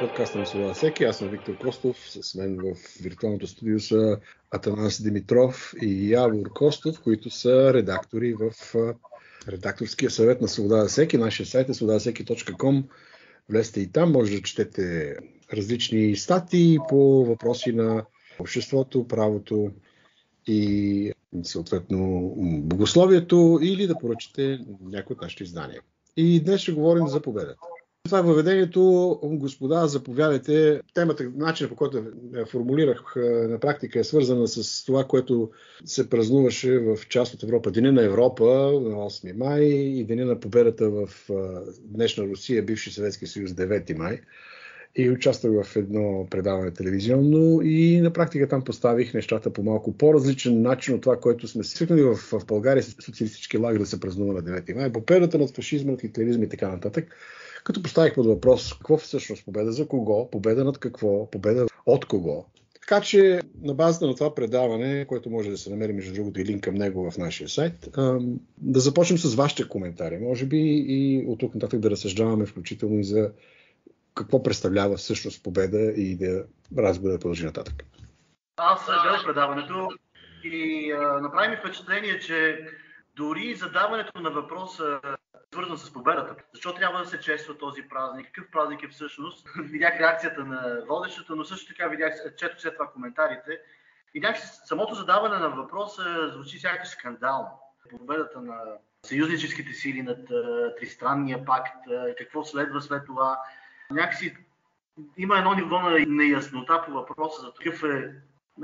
подкаста на Свобода всеки. Аз съм Виктор Костов. С мен в виртуалното студио са Атанас Димитров и Явор Костов, които са редактори в редакторския съвет на Свобода всеки. Нашия сайт е swobodaseki.com. Влезте и там, може да четете различни статии по въпроси на обществото, правото и съответно богословието, или да поръчате някои от нашите издания. И днес ще говорим за победата. Това е въведението. Господа, заповядайте. Темата, начинът по който я формулирах на практика е свързана с това, което се празнуваше в част от Европа. Деня на Европа на 8 май и Деня на победата в днешна Русия, бивши Съветски съюз, 9 май. И участвах в едно предаване телевизионно и на практика там поставих нещата по малко по-различен начин от това, което сме свикнали в България с социалистически лагер да се празнува на 9 май. Победата над фашизма, хитлеризма и така нататък. Като поставих под въпрос какво всъщност победа, за кого, победа над какво, победа от кого. Така че на базата на това предаване, което може да се намери между другото и линк към него в нашия сайт, да започнем с вашите коментари. Може би и от тук нататък да разсъждаваме включително и за какво представлява всъщност победа и да разговора да продължи нататък. Аз гледах предаването и направи ми впечатление, че дори задаването на въпроса свързан с победата. Защо трябва да се чества този празник? Какъв празник е всъщност? Видях реакцията на водещата, но също така чето след това коментарите. Видях, че самото задаване на въпроса звучи сякаш скандално. Победата на съюзническите сили над Тристранния пакт, какво следва след това. Някакси има едно ниво на неяснота по въпроса за какъв е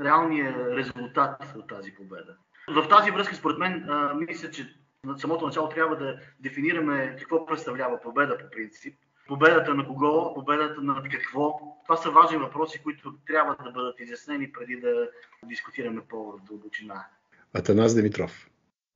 реалният резултат от тази победа. В тази връзка, според мен, мисля, че на самото начало трябва да дефинираме какво представлява победа по принцип. Победата на кого, победата над какво. Това са важни въпроси, които трябва да бъдат изяснени преди да дискутираме по-дълбочина. Атанас Димитров.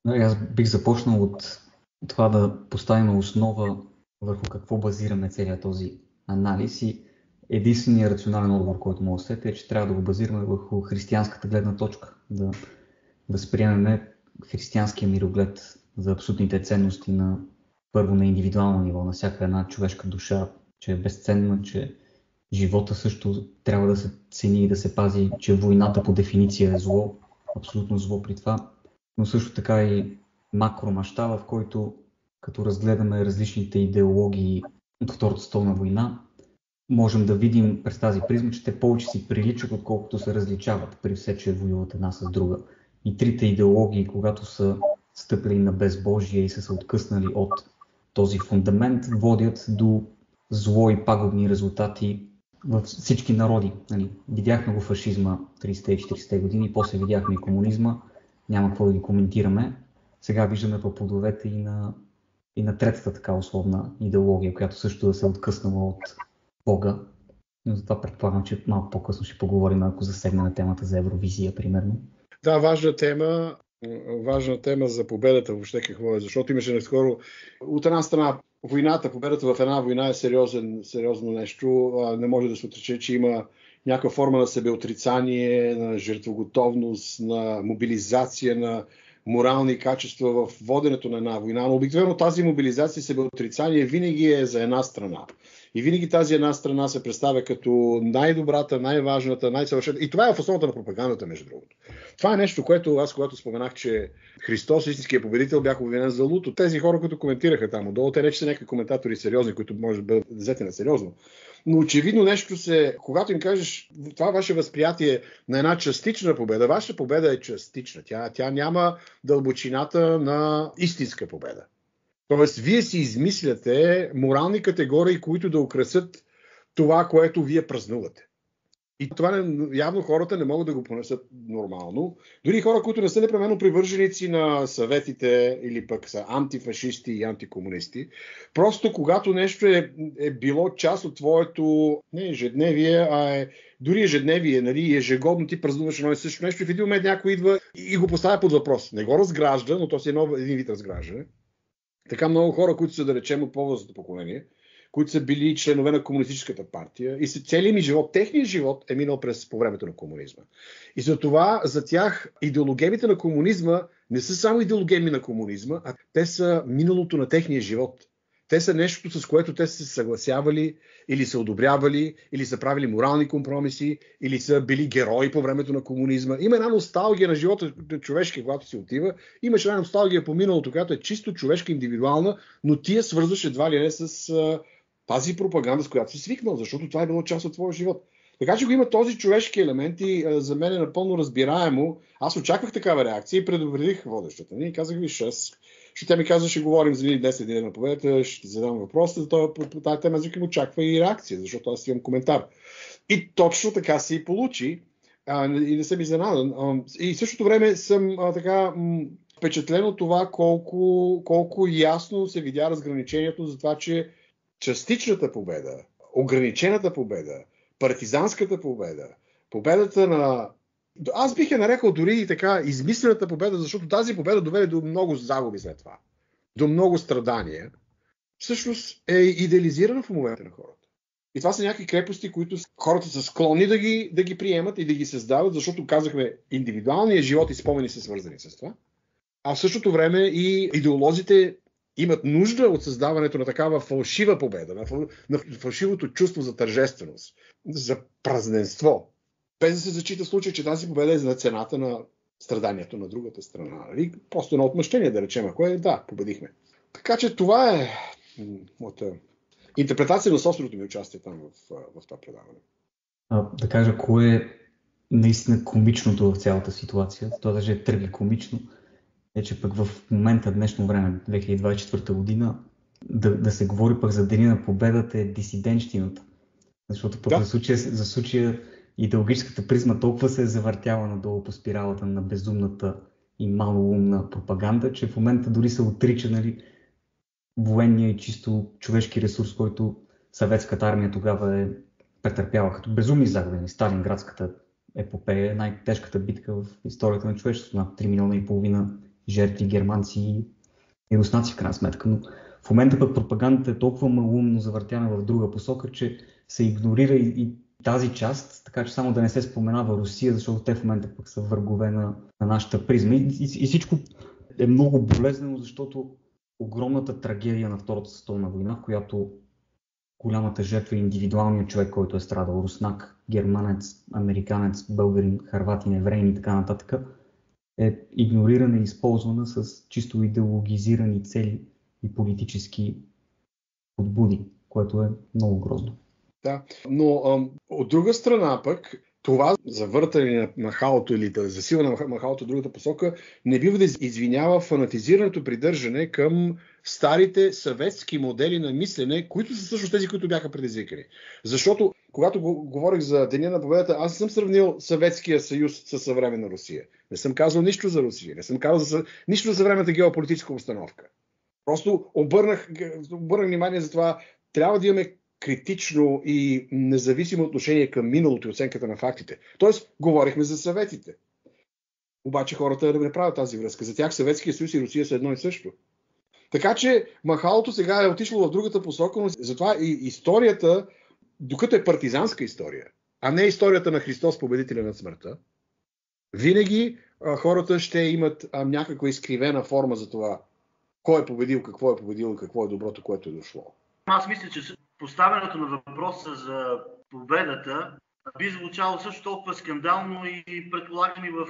Аз бих започнал от това да поставим основа върху какво базираме целият този анализ и единственият рационален отговор, който мога да сетя е, че трябва да го базираме върху християнската гледна точка. Да възприемеме християнския мироглед за абсолютните ценности първо на индивидуално ниво, на всяка една човешка душа, че е безценна, че живота също трябва да се цени и да се пази, че войната по дефиниция е зло, абсолютно зло при това, но също така и макромащаба, в който като разгледаме различните идеологии от Втората световна война, можем да видим през тази призма, че те повече си приличат, отколкото се различават, при все, че воюват една с друга. И трите идеологии, когато са стъпили на безбожие и са се откъснали от този фундамент, водят до зло и пагубни резултати във всички народи. Видяхме го фашизма 30-те и 40-те години, после видяхме и комунизма, няма какво да ги коментираме. Сега виждаме по плодовете и на третата така условна идеология, която също да се откъснала от Бога. Но затова предполагам, че малко по-късно ще поговорим, ако засегнем темата за Евровизия, примерно. Да, важна тема за победата въобще какво е, защото имаше наскоро от една страна войната, победата в една война е сериозно нещо, не може да се отрече, че има някаква форма на себеотрицание, на жертвоготовност, на мобилизация, на морални качества в воденето на една война, но обикновено тази мобилизация и себеотрицание винаги е за една страна. И винаги тази една страна се представя като най-добрата, най-важната, най-съвършената. И това е в основата на пропагандата, между другото. Това е нещо, което аз, когато споменах, че Христос, истинският победител, бях обвинен за луто. Тези хора, които коментираха там отдолу, те рече са някакви коментатори сериозни, които може да бъдат взети на сериозно. Но очевидно нещо когато им кажеш това ваше възприятие на една частична победа, вашата победа е частична. Тя няма дълбочината на истинска победа. Тоест, вие си измисляте морални категории, които да украсят това, което вие празнувате. И това явно хората не могат да го понесат нормално. Дори хора, които не са непременно привърженици на съветите или пък са антифашисти и антикомунисти, просто когато нещо е било част от твоето не ежедневие, дори ежедневие, нали, ежегодно ти празнуваш едно и също нещо и в един момент някой идва и го поставя под въпрос. Не го разгражда, но то си един вид разграждане. Така много хора, които са, да речем, от по-възрастното поколение, които са били членове на комунистическата партия и целият ми живот, техният живот е минал по времето на комунизма. И затова за тях идеологемите на комунизма не са само идеологеми на комунизма, а те са миналото на техния живот. Те са нещо, с което те са се съгласявали, или са одобрявали, или са правили морални компромиси, или са били герои по времето на комунизма. Има една носталгия на живота човешки, когато си отива. Имаше една носталгия по миналото, която е чисто човешка, индивидуална, но ти я свързваш едва ли не с тази пропаганда, с която си свикнал, защото това е било част от твоя живот. Така че го има този човешки елемент и за мен е напълно разбираемо. Аз очаквах такава реакция и предупредих водещата. И казах, виж, защото тя ми каза, ще говорим за 10 дни на победата, ще ти задам въпроса, по тази тема викам, очаква и реакция, защото аз имам коментар. И точно така се и получи. И не съм изненадан. И в същото време съм впечатлен от това колко ясно се видя разграничението за това, че частичната победа, ограничената победа, партизанската победа, победата на... Аз бих я нарекал дори и така измислената победа, защото тази победа доведе до много загуби след това, до много страдания. Всъщност е идеализирана в момента на хората. И това са някакви крепости, които хората са склонни да ги приемат и да ги създават, защото казахме, индивидуалният живот и спомени са свързани с това. А в същото време и идеолозите имат нужда от създаването на такава фалшива победа, на фалшивото чувство за тържественост, за празненство, без да се зачита случай, че тази победа е за цената на страданието на другата страна. Просто на отмъщение, да речем, ако да, победихме. Така че това е моята интерпретация на собственото ми участие там в това предаване. Да кажа, кое е наистина комичното в цялата ситуация, това даже е трагикомично, е, че пък в момента, днешно време, 2024 година, да се говори пък за Деня на победата е дисидентщината. Защото пък за случая идеологическата призма толкова се е завъртяла надолу по спиралата на безумната и малоумна пропаганда, че в момента дори се отрича военния и чисто човешки ресурс, който съветската армия тогава е претърпяла като безумни загуби. Сталинградската епопея е най-тежката битка в историята на човечеството. Над 3,5 милиона жертви германци и руснаци в крайна сметка. Но в момента пък пропагандата е толкова малумно завъртяна в друга посока, че се игнорира и тази част, така че само да не се споменава Русия, защото те в момента пък са врагове на нашата призма. И всичко е много болезнено, защото огромната трагедия на Втората световна война, в която голямата жертва е индивидуалният човек, който е страдал, руснак, германец, американец, българин, хърватин, евреин и така нататък, е игнорирана и използвана с чисто идеологизирани цели и политически подбуди, което е много грозно. Да, но от друга страна пък, това завъртане на махалото или да засила на махалото в другата посока не бива да извинява фанатизираното придържане към старите съветски модели на мислене, които са също тези, които бяха предизвикани. Защото, когато говорих за Деня на победата, аз не съм сравнил Съветския съюз с съвременна Русия. Не съм казал нищо за Русия, не съм казал нищо за съвременната геополитическа обстановка. Просто обърнах внимание за това, трябва да имаме критично и независимо отношение към миналото и оценката на фактите. Тоест, говорихме за съветите. Обаче хората не правят тази връзка. За тях Съветския съюз и Русия са едно и също. Така че махалото сега е отишло в другата посока, но затова и историята, докато е партизанска история, а не историята на Христос, победителя над смъртта, винаги хората ще имат някаква изкривена форма за това кой е победил, какво и какво е доброто, което е дошло. Аз мисля, че поставянето на въпроса за победата би звучало също толкова скандално и предполагам и в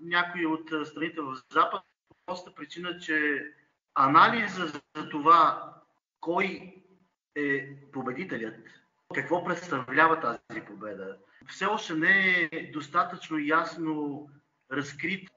някои от страните в Запад. Проста причина, че анализа за това кой е победителят, какво представлява тази победа, все още не е достатъчно ясно разкрит.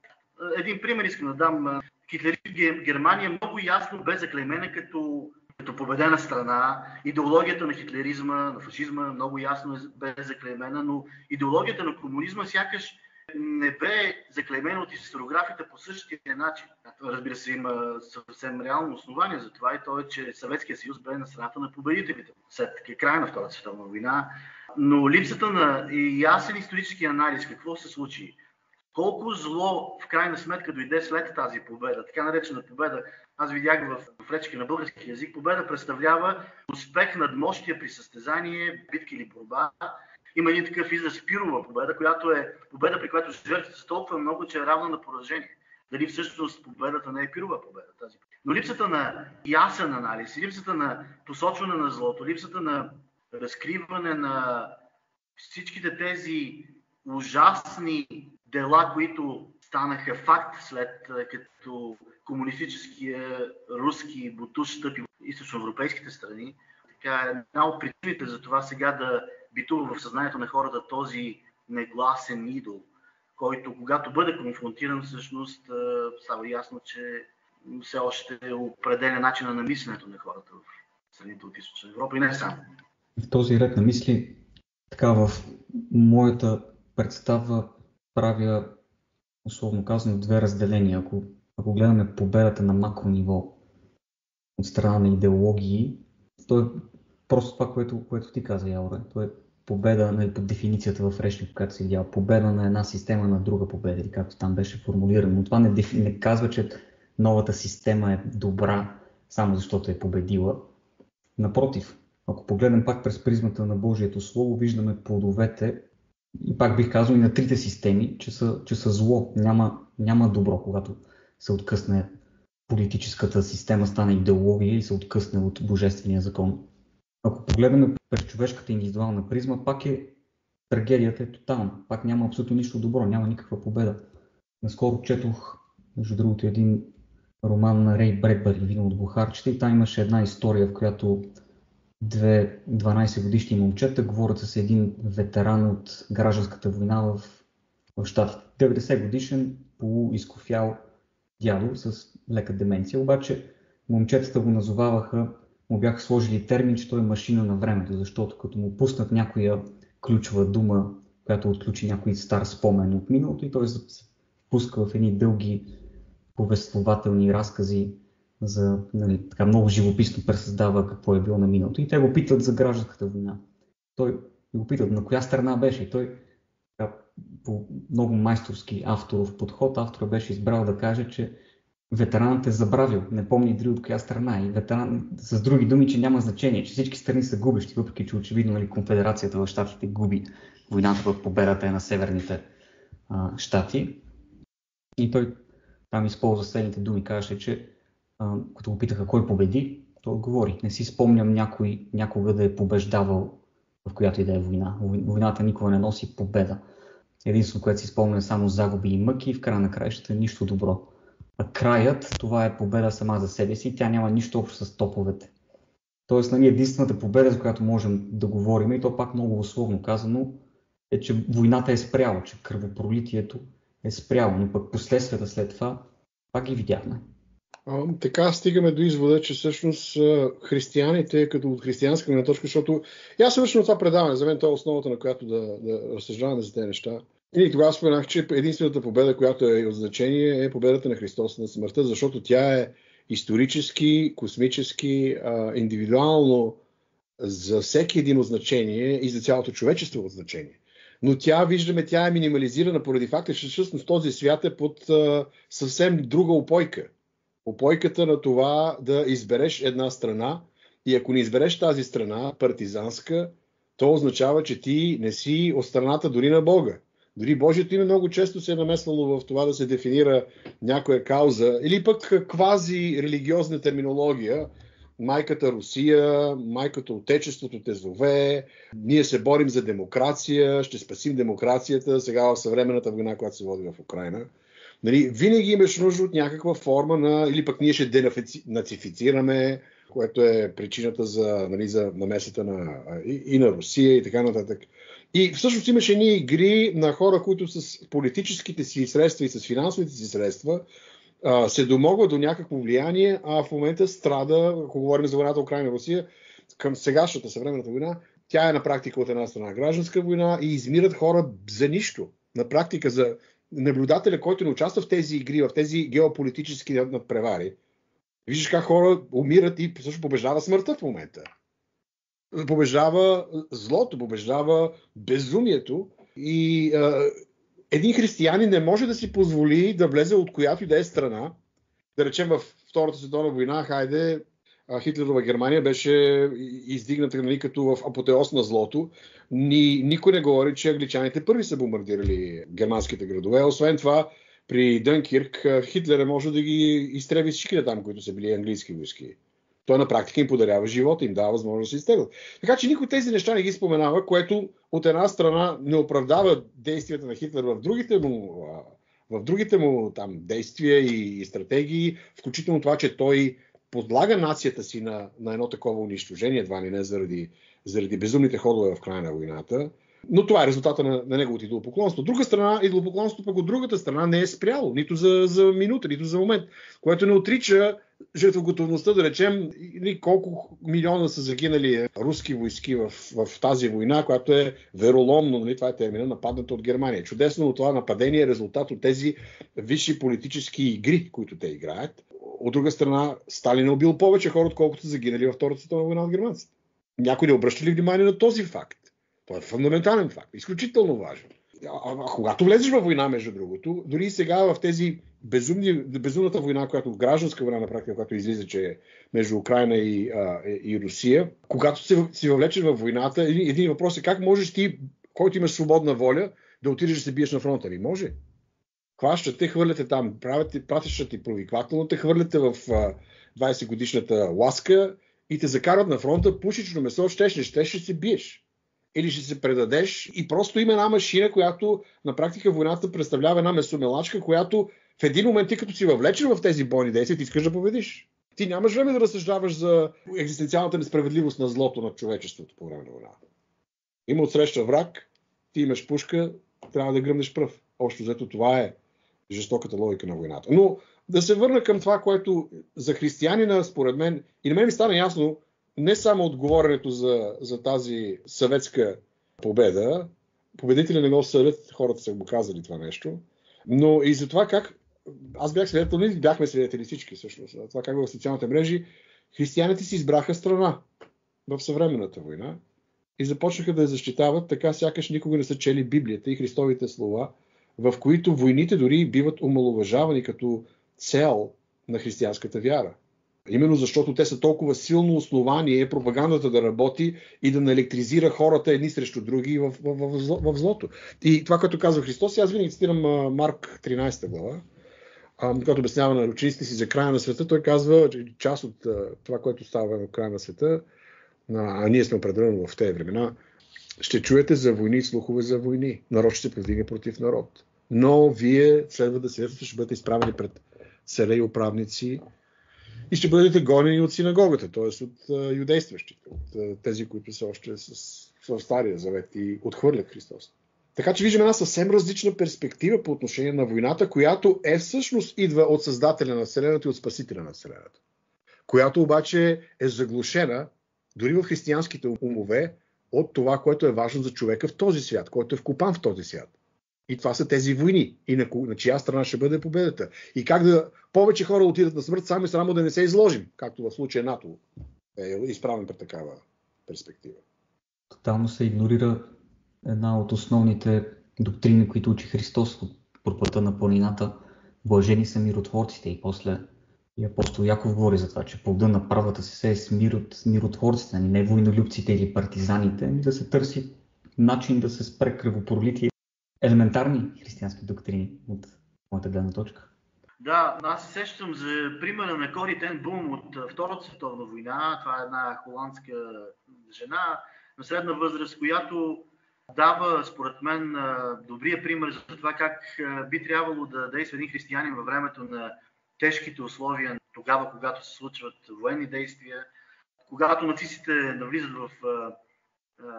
Един пример искам да дам. Хитлеризм в Германия много ясно бе заклеймена като победена страна. Идеологията на хитлеризма, на фашизма много ясно бе заклеймена, но идеологията на комунизма сякаш не бе заклеймена от историографите по същия начин. Разбира се, има съвсем реално основание за това и то е, че Съветския съюз бе на страната на победителите след края на Втората световна война. Но липсата на ясен исторически анализ, какво се случи, колко зло в крайна сметка дойде след тази победа, така наречена победа, аз видях в речки на български език, победа представлява успех над мощия при състезание, битка или борба. Има един такъв израз Пирова победа, която е победа, при която жертвите са толкова много, че е равна на поражение. дали всъщност победата не е пирова победа. Но липсата на ясен анализ, липсата на посочване на злото, липсата на разкриване на всичките тези ужасни дела, които станаха факт след като комунистическия руски бутуш стъпи в източноевропейските страни, така е една от причините за това сега да битува в съзнанието на хората този негласен идол, който когато бъде конфронтиран, всъщност става ясно, че все още определя начина на мисленето на хората в страните от Източна Европа и не само. В този ред на мисли, така в моята представа правя, условно казано, две разделения. Ако гледаме победата на макро ниво от страна на идеологии, то е просто това, което ти каза, Яуре. То е победа по дефиницията в речник, която се видява. Победа на една система на друга победа, или както там беше формулирано. Но това не казва, че новата система е добра, само защото е победила. Напротив, ако погледнем пак през призмата на Божието Слово, виждаме плодовете и пак бих казал и на трите системи, че са зло. Няма добро, когато се откъсне политическата система, стане идеология и се откъсне от божествения закон. Ако погледнем през човешката индивидуална призма, пак трагедията е тотална. Пак няма абсолютно нищо добро, няма никаква победа. Наскоро четох, между другото, един роман на Рей Бредбъри, Вино от бухарчета, и там имаше една история, в която 12 годишни момчета говорят с един ветеран от гражданската война в щатите. 90 годишен, полуизкофял дядо с лека деменция, обаче момчетата го назоваваха, му бяха сложили термин, че той е машина на времето, защото като му пуснат някоя ключова дума, която отключи някой стар спомен от миналото, и той се впуска в едни дълги повествователни разкази за, така много живописно пресъздава какво е било на миналото. И те го питат за гражданската война. Той го питат на коя страна беше, и той по много майсторски авторов подход, автора беше избрал да каже, че ветеранът е забравил, не помни дори от коя страна, и ветеран, с други думи, че няма значение, че всички страни са губещи, въпреки че очевидно конфедерацията в щатите губи войната в победата е на северните щати. И той там използва следните думи, казаше, че като го питаха кой победи, той отговори: не си спомням някой някога да е побеждавал в която и да е война. Войната никога не носи победа. Единствено, което си спомня, само загуби и мъки, и в края на краищата нищо добро. А краят, това е победа сама за себе си, тя няма нищо общо с топовете. Тоест, единствената победа, за която можем да говорим, и то пак много условно казано, е, че войната е спряла, че кръвопролитието е спряло, но пък последствията след това пак ги видяхме. Така стигаме до извода, че всъщност християните, като от християнска гледна точка, защото аз съм на това предаване, за мен това е основата, на която да разсъждаваме за тези неща. И тогава споменах, че единствената победа, която е от значение, е победата на Христос на смъртта, защото тя е исторически, космически, индивидуално за всеки един от значение и за цялото човечество от значение. Но виждаме, тя е минимализирана поради факта, че всъщност този свят е под съвсем друга опойка. Опойката на това да избереш една страна, и ако не избереш тази страна, партизанска, то означава, че ти не си от страната дори на Бога. Дори Божието име много често се е намесвало в това да се дефинира някоя кауза, или пък квази-религиозна терминология. Майката Русия, майката Отечеството те зове, ние се борим за демокрация, ще спасим демокрацията, сега в съвременната война, която се води в Украйна. Винаги имаш нужда от някаква форма или пък ние ще денацифицираме, което е причината за намесата и на Русия и така нататък. И всъщност имаше едни игри на хора, които с политическите си средства и с финансовите си средства се домогва до някакво влияние, а в момента страда, ако говорим за войната Украйна-Русия, към сегашната съвременната война, тя е на практика от една страна гражданска война и измират хора за нищо. На практика за наблюдателя, който не участва в тези игри, в тези геополитически надпревари. Виждаш как хора умират и също побеждава смъртта в момента. Побеждава злото, побеждава безумието и един християнин не може да си позволи да влезе от която и да е страна. Да речем във Втората световна война, Хитлерова Германия беше издигната като в апотеоз на злото. Никой не говори, че англичаните първи са бомбардирали германските градове. Освен това, при Дънкирк Хитлер може да ги изтреби всичките там, които са били английски войски. Той на практика им подарява живота, им дава възможност да се изтеглят. Така че никой тези неща не ги споменава, което от една страна не оправдава действията на Хитлер в другите му там действия и стратегии, включително това, че той подлага нацията си на едно такова унищожение, едва ли не заради безумните ходове в края на войната. Но това е резултата на неговото идолопоклонство. От друга страна, идолопоклонството пък от другата страна не е спряло, нито за минута, нито за момент, което не отрича жертвоготовността, да речем, колко милиона са загинали руски войски в тази война, която е вероломно, нали, това е термина, нападната от Германия. Чудесно, но това нападение е резултат от тези висши политически игри, които те играят. От друга страна, Сталин е убил повече хора, отколкото са загинали във Втората световна война от германците. Някой не обръща ли внимание на този факт? Това е фундаментален факт, изключително важен. Когато влезеш във война, между другото, дори и сега в тези безумната война, която гражданска война на практика, която излиза, че е между Украйна и Русия, когато си въвлечен във войната, един въпрос е как можеш ти, който имаш свободна воля, да отидеш да се биеш на фронта. Ли може? Хващате, хвърляте там, пратещат ти провиквателно, те хвърляте в 20 годишната ласка и те закарват на фронта пушечно месо, ще се биеш. Или ще се предадеш и просто има една машина, която на практика войната представлява една месомелачка, която в един момент ти като си въвлечен в тези бойни действия, ти искаш да победиш. Ти нямаш време да разсъждаваш за екзистенциалната несправедливост на злото на човечеството по време на война. Има отсреща враг, ти имаш пушка, трябва да гръмнеш пръв. Общо взето това е жестоката логика на войната. Но да се върна към това, което за християнина, според мен, и на мен ми стана ясно, не само отговоренето за тази съветска победа, победители не го съдят, хората са го казали това нещо, но и за това как, аз бях свидетел, не бяхме свидетели всички всъщност, това как в социалните мрежи християните си избраха страна в съвременната война и започнаха да я защитават, така сякаш никога не са чели Библията и Христовите слова, в които войните дори биват омаловажавани като цел на християнската вяра. Именно защото те са толкова силно основание пропагандата да работи и да наелектризира хората едни срещу други в злото. И това, което казва Христос, аз винаги цитирам Марк 13 глава, когато обяснява на учениците си за края на света, той казва, че част от това, което става в края на света, а ние сме определено в тези времена, ще чуете за войни и слухове за войни. Народ ще се повдигне против народ. Но вие следва да се ще бъдете изправени пред царе и управници и ще бъдете гонени от синагогата, т.е. от юдействащите, от тези, които са още в Стария завет и отхвърлят Христос. Така че виждаме една съвсем различна перспектива по отношение на войната, която всъщност идва от Създателя на Вселената и от Спасителя на Вселената, която обаче е заглушена дори в християнските умове от това, което е важно за човека в този свят, който е вкопан в този свят. И това са тези войни. И на чия страна ще бъде победата. И как да повече хора отидат на смърт, само и само да не се изложим, както в случая НАТО е изправен пред такава перспектива. Тотално се игнорира една от основните доктрини, които учи Христос от проповедта на планината. Блажени са миротворците. И после и апостол Яков говори за това, че плодът на правдата се с миротворците, не войнолюбците или партизаните, да се търси начин да се спре кръвопролитие. Елементарни християнски доктрини от моята гледна точка. Да, аз се сещам за примера на Кори Тен Бум от Втората световна война. Това е една холандска жена на средна възраст, която дава, според мен, добрия пример за това как би трябвало да действа един християнин във времето на тежките условия, тогава, когато се случват военни действия, когато нацистите навлизат в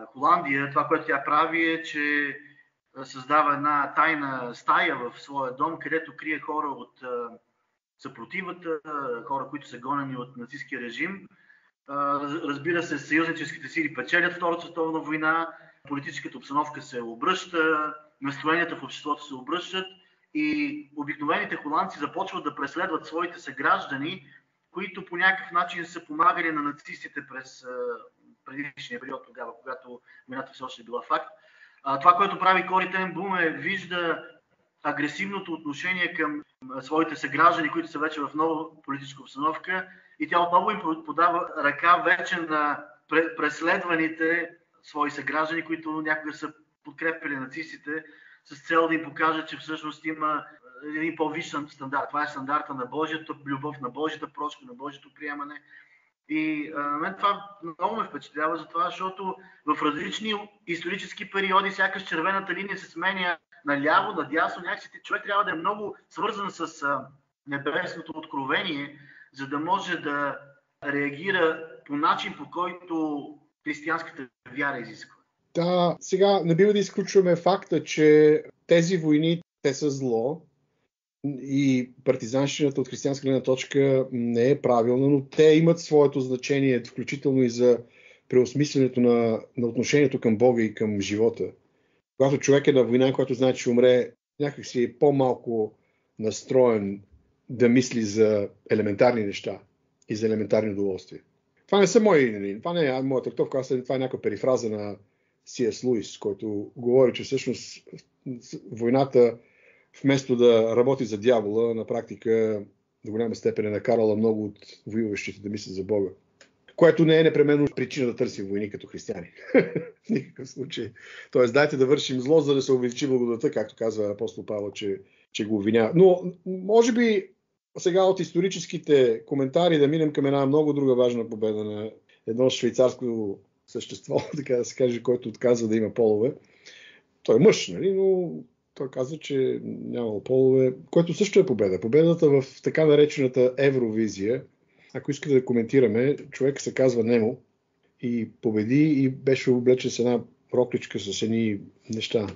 Холандия. Това, което тя прави е, че създава една тайна стая в своя дом, където крие хора от съпротивата, хора, които са гонени от нацистския режим. Разбира се, съюзническите сили печелят Втората световна война, политическата обстановка се обръща, настроенията в обществото се обръщат и обикновените холандци започват да преследват своите съграждани, които по някакъв начин са помагали на нацистите през предишния период тогава, когато войната все още е била факт. Това, което прави Кори Тен Бум вижда агресивното отношение към своите съграждани, които са вече в нова политическа обстановка и тя отново им подава ръка вече на преследваните свои съграждани, които някога са подкрепили нацистите с цел да им покажат, че всъщност има един по-висш стандарт. Това е стандарта на Божията любов, на Божията прошка, на Божието приемане. И мен това много ме впечатлява за това, защото в различни исторически периоди сякаш червената линия се сменя наляво, надясно, някакси човек трябва да е много свързан с небесното откровение, за да може да реагира по начин, по който християнската вяра изисква. Да, сега не бива да изключваме факта, че тези войни, те са зло и партизанщината от християнска гледна точка не е правилна, но те имат своето значение, включително и за преосмисленето на отношението към Бога и към живота. Когато човек е на война, който знае, че умре, някак си е по-малко настроен да мисли за елементарни неща и за елементарни удоволствия. Това не са мои, това не е моя трактовка, това е някаква перифраза на C.S. Луис, който говори, че всъщност войната вместо да работи за дявола, на практика до голяма степен е накарала много от воюващите да мислят за Бога. Което не е непременно причина да търсим войни като християни. В никакъв случай. Тоест, дайте да вършим зло, за да се увеличи благодата, както казва апостол Павел, че го обвинява. Но, може би, сега от историческите коментари да минем към една много друга важна победа на едно швейцарско същество, така да се каже, който отказва да има полове. Той е мъж, нали, но той казва, че нямало полове, което също е победа. Победата в така наречената Евровизия, ако искате да коментираме, човек се казва Немо и победи и беше облечен с една рокличка с едни неща,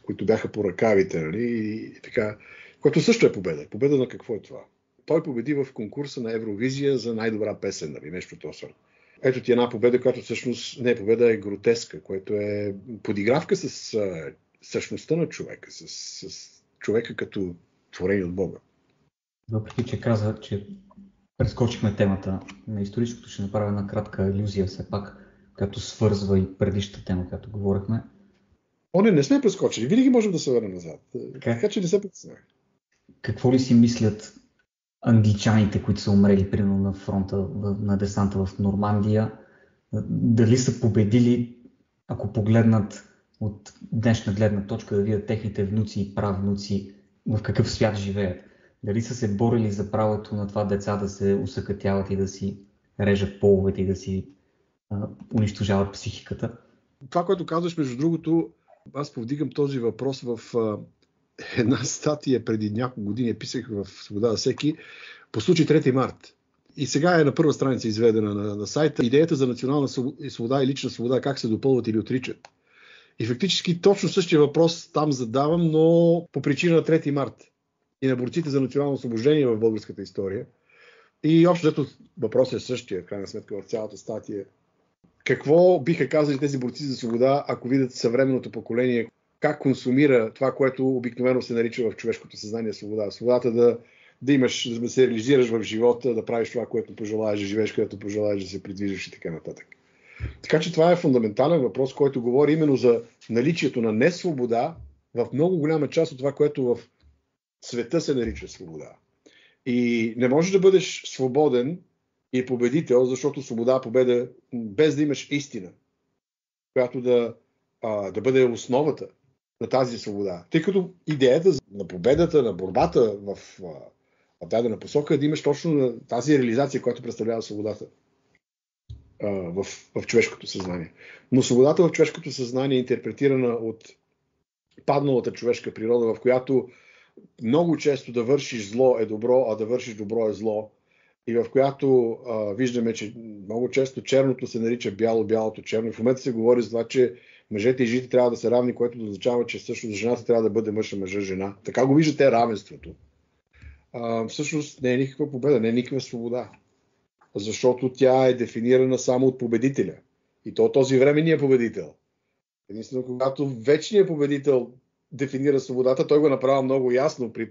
които бяха по ръкавите, нали, и така, което също е победа. Победа на какво е това? Той победи в конкурса на Евровизия за най-добра песен, нали, нещо това сорт. Ето ти една победа, която всъщност не е победа, е гротеска, което е подигравка с същността на човека, с човека като творение от Бога. Въпреки, че каза, че прескочихме темата на историческото, ще направя една кратка илюзия все пак, която свързва и предишната тема, която говорихме. Не сме прескочили, винаги можем да се върнем назад. Така че не се притеснявай. Какво ли си мислят англичаните, които са умрели примерно на фронта, на десанта в Нормандия? Дали са победили, ако погледнат от днешна гледна точка, да видят техните внуци и правнуци в какъв свят живеят? Дали са се борили за правото на това деца да се усъкътяват и да си режат половете и да си унищожават психиката? Това, което казваш, между другото, аз повдигам този въпрос в една статия преди няколко години, писах в Свобода за всеки, по случай 3 март. И сега е на първа страница изведена на сайта. Идеята за национална свобода и лична свобода, как се допълват или отричат. И фактически точно същия въпрос там задавам, но по причина на 3 март и на борците за национално освобождение в българската история. И общо взето въпросът е същия, в крайна сметка, в цялата статия. Какво биха казали тези борци за свобода, ако видят съвременното поколение, как консумира това, което обикновено се нарича в човешкото съзнание свобода? Свободата да имаш, да се реализираш в живота, да правиш това, което пожелаеш, да живееш, което пожелаеш, да се придвижиш и така нататък. Така че това е фундаментален въпрос, който говори именно за наличието на несвобода в много голяма част от това, което в света се нарича свобода. И не можеш да бъдеш свободен и победител, защото свобода победа без да имаш истина, която да бъде основата на тази свобода. Тъй като идеята на победата, на борбата в дадена посока е да имаш точно тази реализация, която представлява свободата в човешкото съзнание. Но свободата в човешкото съзнание е интерпретирана от падналата човешка природа, в която много често да вършиш зло е добро, а да вършиш добро е зло. И в която виждаме, че много често черното се нарича бяло, бялото черно. И в момента се говори за това, че мъжете и жените трябва да са равни, което означава, че всъщност жената трябва да бъде мъж, а мъжа жена. Така го виждате равенството. Всъщност не е никаква победа, не е никаква свобода. Защото тя е дефинирана само от победителя. И то този временният победител. Единствено, когато вечният победител дефинира свободата, той го направи много ясно при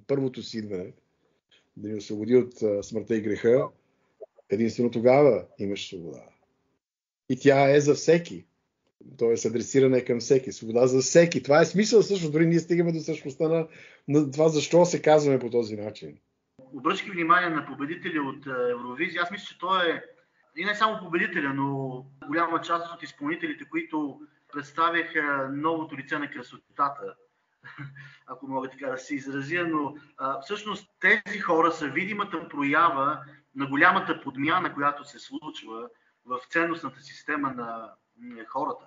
първото си идване, да ни освободи от смъртта и греха. Единствено тогава имаш свобода. И тя е за всеки. Тоест адресирана е към всеки. Свобода за всеки. Това е смисъл също. Дори ние стигаме до същността на това, защо се казваме по този начин. Обръщайки внимание на победители от Евровизия, аз мисля, че той е и не само победителя, но голяма част от изпълнителите, които представяха новото лице на красотата ако мога така да се изразя, но всъщност тези хора са видимата проява на голямата подмяна, която се случва в ценностната система на хората,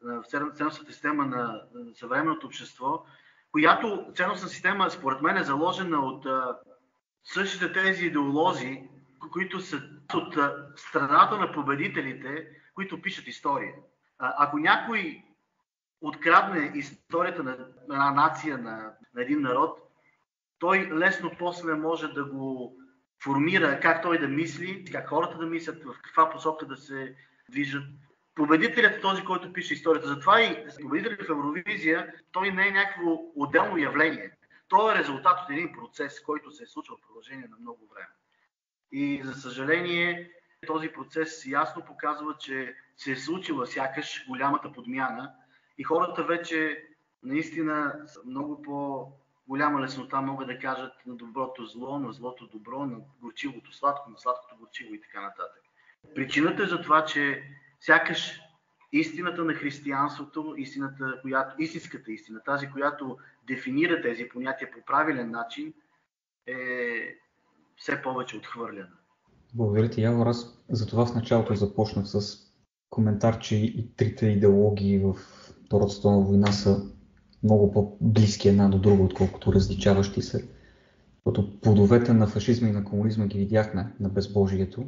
в ценностната система на съвременното общество, която ценностна система, според мен, е заложена от същите тези идеолози, които са от страната на победителите, които пишат история. Ако някой открадне историята на една нация, на един народ, той лесно после може да го формира как той да мисли, как хората да мислят, в каква посока да се движат. Победителят е този, който пише историята. Затова и победителят в Евровизия, той не е някакво отделно явление. Той е резултат от един процес, който се е случил в продължение на много време. И за съжаление, този процес ясно показва, че се е случила сякаш голямата подмяна и хората вече наистина с много по-голяма леснота могат да кажат на доброто зло, на злото добро, на горчивото сладко, на сладкото горчиво и така нататък. Причината е за това, че сякаш истината на християнството, истинската истина, тази, която дефинира тези понятия по правилен начин, е все повече отхвърлена. Благодаря ти, Явор. Аз затова в началото започнах с коментар, че и трите идеологии в Втората световна война са много по-близки една до друга, отколкото различаващи се. Защото плодовете на фашизма и на комунизма ги видяхме на безбожието.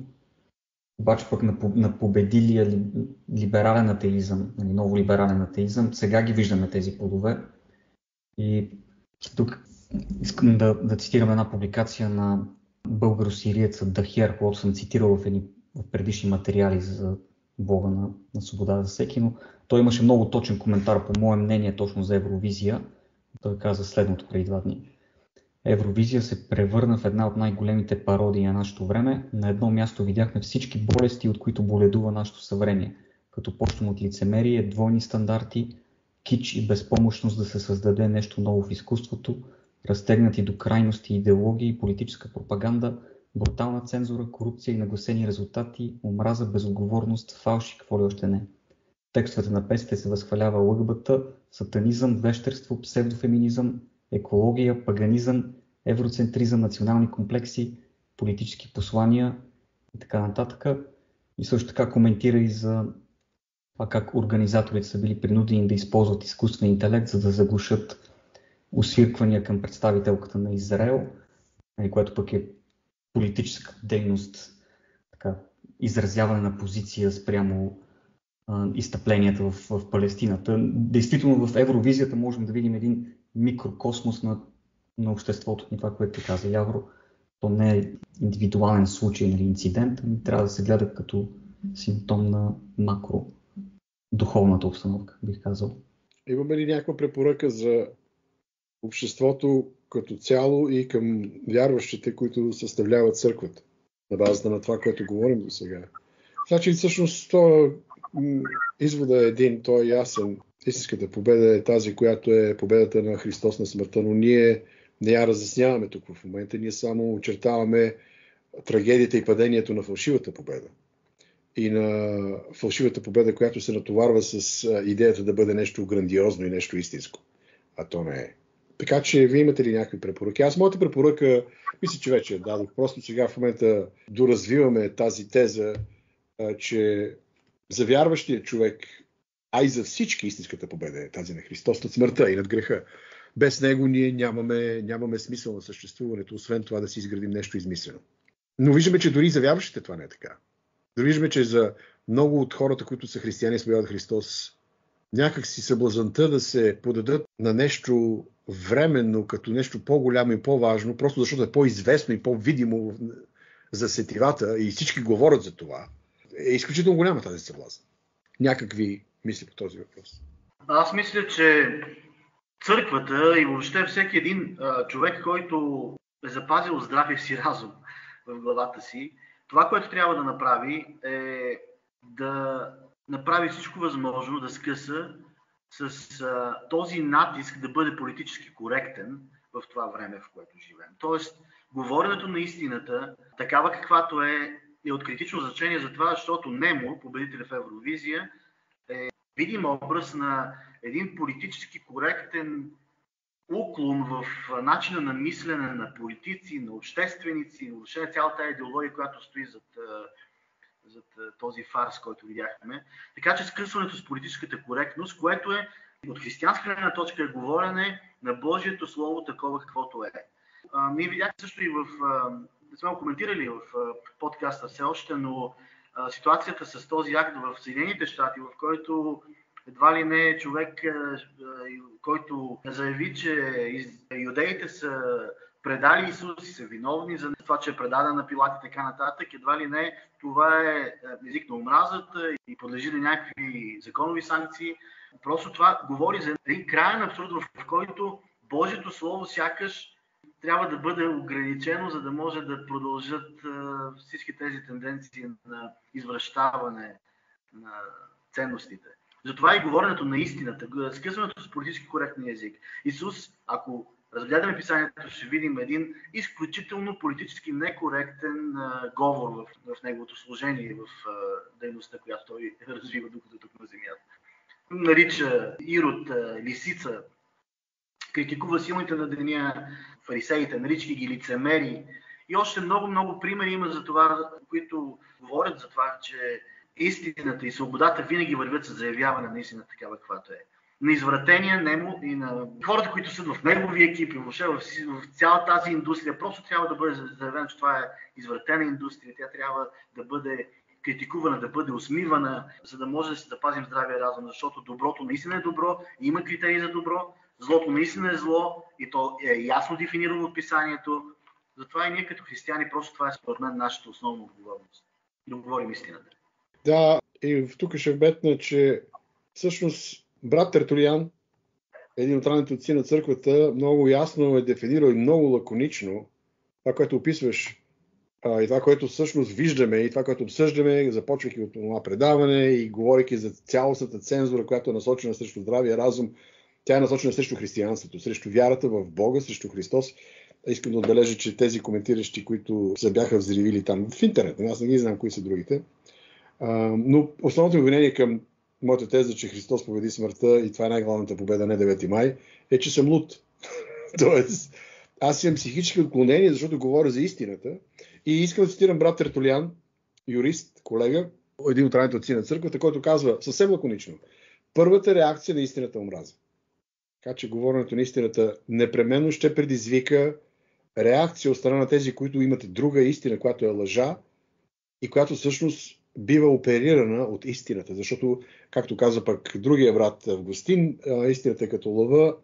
Обаче пък на победилия либерален атеизъм, ново либерален атеизъм, сега ги виждаме тези плодове. И тук искам да цитирам една публикация на българо-сириеца Дахер, който съм цитирал в предишни материали за блога на Свобода за всеки, но той имаше много точен коментар, по мое мнение, точно за Евровизия. Той каза следното преди 2 дни. Евровизия се превърна в една от най-големите пародии на нашето време. На едно място видяхме всички болести, от които боледува нашето съвремие, като почнем от лицемерие, двойни стандарти, кич и безпомощност да се създаде нещо ново в изкуството, разтегнати до крайности идеологии, политическа пропаганда, брутална цензура, корупция и нагласени резултати, омраза, безотговорност, фалш и какво ли още не. В текстовете на песните се възхвалява ЛГБТ, сатанизъм, вещерство, псевдофеминизъм, екология, паганизъм, евроцентризъм, национални комплекси, политически послания и така нататък. И също така коментира и за това как организаторите са били принудени да използват изкуствен интелект, за да заглушат освирквания към представителката на Израел, което пък е политическа дейност, така, изразяване на позиция спрямо изтъпленията в Палестината. Действително в Евровизията можем да видим един микрокосмос на обществото. И това, което каза Явро, то не е индивидуален случай или инцидент, ами трябва да се гледа като симптом на макро духовната обстановка, бих казал. Имаме ли някаква препоръка за обществото като цяло и към вярващите, които съставляват църквата, на базата на това, което говорим до сега? Значи, всъщност, извода е един, той е ясен. Истинската победа е тази, която е победата на Христос на смъртта, но ние не я разясняваме тук в момента, ние само очертаваме трагедията и падението на фалшивата победа. И на фалшивата победа, която се натоварва с идеята да бъде нещо грандиозно и нещо истинско. А то не е. Така че вие имате ли някакви препоръки? Аз моята препоръка, мисля, че вече дадох. Просто сега в момента доразвиваме тази теза, че за вярващия човек, а и за всички истинската победа е тази на Христос над смъртта и над греха. Без него ние нямаме смисъл на съществуването, освен това да си изградим нещо измислено. Но виждаме, че дори за вярващите това не е така. Дори виждаме, че за много от хората, които са християни и следват Христос, някак си съблазънта да се подадат на нещо временно, като нещо по-голямо и по-важно, просто защото е по-известно и по-видимо за сетивата и всички говорят за това, е изключително голяма тази съблазън. Някакви мисли по този въпрос? Аз мисля, че църквата и въобще всеки един човек, който е запазил здравия си разум в главата си, това, което трябва да направи, е да направи всичко възможно да скъса с този натиск да бъде политически коректен в това време, в което живеем. Тоест, говоренето на истината, такава каквато е от критично значение за това, защото Немо, победителя в Евровизия, е видим образ на един политически коректен уклон в начина на мислене на политици, на общественици, въобще цялата тази идеология, която стои зад този фарс, който видяхме. Така че скъсването с политическата коректност, което е от християнска гледна точка е говорене на Божието Слово такова каквото е. Ние видяхме също и сме го коментирали в подкаста все още, но ситуацията с този акт в Съединените щати, в който едва ли не е човек, който заяви, че юдеите са предали Исус и са виновни за това, че е предаден на Пилат и така нататък. Едва ли не това е език на омразата и подлежи на някакви законови санкции. Просто това говори за един краен абсурд, в който Божието Слово сякаш трябва да бъде ограничено, за да може да продължат всички тези тенденции на извращаване на ценностите. Затова и говоренето на истината, скъсването с политически коректния език. Исус, ако разгледаме писанието, ще видим един изключително политически некоректен говор в неговото служение, в дейността, която той развива докато тук на земята. Нарича Ирод лисица, критикува силните на деня фарисеите, нарича ги лицемери. И още много примери има за това, които говорят за това, че истината и свободата винаги вървят с заявяване на истината такава, каквато е. На извратения Немо и на хората, които са в неговия екип и въобще в цялата тази индустрия, просто трябва да бъде заявено, че това е извратена индустрия. Тя трябва да бъде критикувана, да бъде усмивана, за да може да си запазим здравия разум, защото доброто наистина е добро, има критерии за добро, злото наистина е зло и то е ясно дефинирано от писанието. Затова и ние като християни, просто това е според мен нашата основна отговорност. Да говорим истината. Да, и тук ще вметна, че всъщност брат Тертулиан, един от ранните отци на църквата, много ясно е дефинирал и много лаконично това, което описваш и това, което всъщност виждаме и това, което обсъждаме, започвайки от това предаване и говорейки за цялостната цензура, която е насочена срещу здравия разум. Тя е насочена срещу християнството, срещу вярата в Бога, срещу Христос. Искам да отбележа, че тези коментиращи, които се бяха взривили там в интернет, аз не ги знам кои са другите, но основното обвинение към моята теза, че Христос победи смъртта и това е най-главната победа, не 9 май, е, че съм луд. Тоест, аз имам психически отклонения, защото говоря за истината. И искам да цитирам брат Тертулиан, юрист, колега, един от ранните отци на църквата, който казва съвсем лаконично: първата реакция на истината омраза. Така че говоренето на истината непременно ще предизвика реакция от страна на тези, които имат друга истина, която е лъжа и която всъщност бива оперирана от истината. Защото, както каза пък другия брат Августин, истината е като лъва,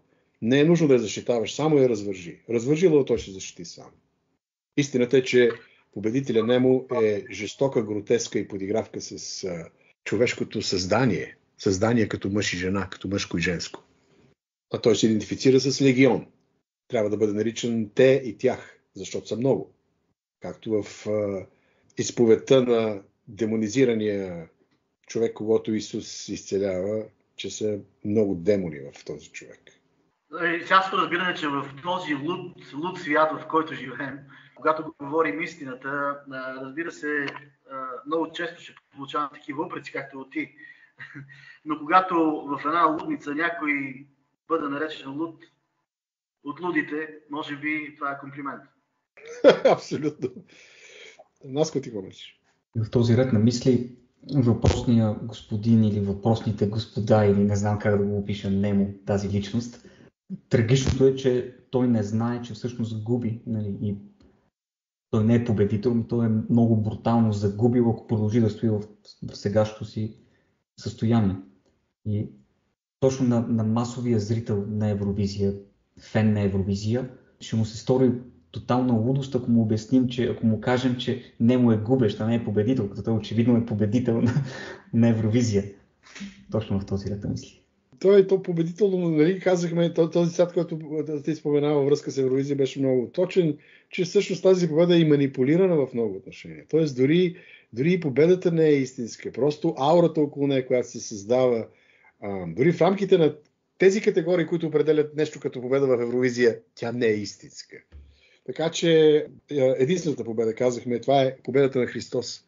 не е нужно да я защитаваш, само я развържи. Развържи лъва, той ще защити сам. Истината е, че победителя Немо е жестока, гротеска и подигравка с човешкото създание. Създание като мъж и жена, като мъжко и женско. А той се идентифицира с легион. Трябва да бъде наричан те и тях, защото са много. Както в изповедта на демонизирания човек, когато Исус изцелява, че са много демони в този човек. Часто разбиране, че в този луд свят, в който живеем, когато говорим истината, разбира се, много често ще получавам такива упреци, както ти. Но когато в една лудница някой бъде наречен луд от лудите, може би това е комплимент. Абсолютно. Наско ти го мислиш? В този ред на мисли въпросния господин или въпросните господа, или не знам как да го опиша Немо, тази личност, трагичното е, че той не знае, че всъщност губи, нали, и той не е победител, но той е много брутално загубил, ако продължи да стои в сегашното си състояние. И точно на масовия зрител на Евровизия, фен на Евровизия, ще му се стори тотална лудост, ако му обясним, че ако му кажем, че Немо е губещ, а не е победител, като той очевидно е победител на Евровизия. Точно в този ред на мисли. Той е то победително, нали, казахме, този цвят, който ти споменава във връзка с Евровизия, беше много точен, че всъщност тази победа е и манипулирана в много отношения. Тоест дори и победата не е истинска. Просто аурата около нея, която се създава, дори в рамките на тези категории, които определят нещо като победа в Евровизия, тя не е истинска. Така че единствената победа, казахме, това е победата на Христос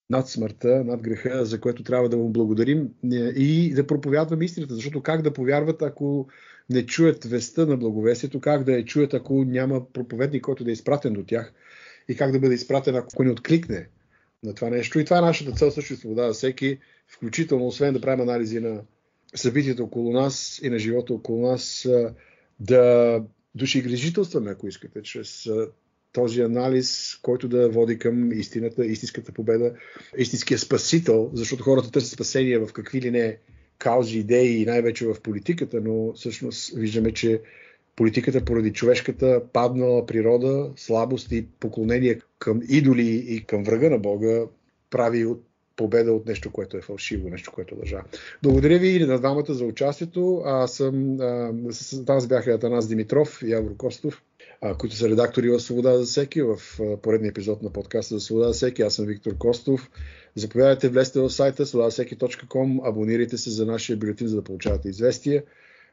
над смъртта, над греха, за което трябва да му благодарим и да проповядваме истината. Защото как да повярват, ако не чуят вестта на благовестието, как да я чуят, ако няма проповедник, който да е изпратен до тях и как да бъде изпратен, ако не откликне на това нещо. И това е нашата цел, също свобода за всеки, включително, освен да правим анализи на събитията около нас и на живота около нас, да душегрижителстваме, ако искате, чрез този анализ, който да води към истината, истинската победа, истинския спасител, защото хората търсят спасение в какви ли не каузи, идеи и най-вече в политиката, но всъщност виждаме, че политиката поради човешката паднала природа, слабост и поклонение към идоли и към врага на Бога прави победа от нещо, което е фалшиво, нещо, което лъжа. Благодаря ви на двамата за участието. Аз бяха Атанас Димитров и Явор Костов, които са редактори в Свобода за всеки, в поредния епизод на подкаста за Свобода за всеки. Аз съм Виктор Костов. Заповядайте, влезте в сайта swobodazaseki.com, абонирайте се за нашия бюлетин, за да получавате известия.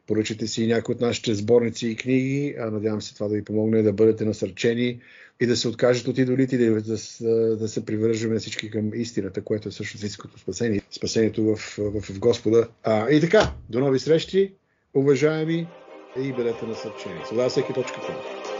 Поръчайте си някои от нашите сборници и книги. Надявам се това да ви помогне да бъдете насърчени и да се откажете от идолите и да се привържем всички към истината, което е всъщност истинското спасение. Спасението в Господа. И така, до нови срещи, уважаеми, и бъдете насърчени. swobodazaseki.com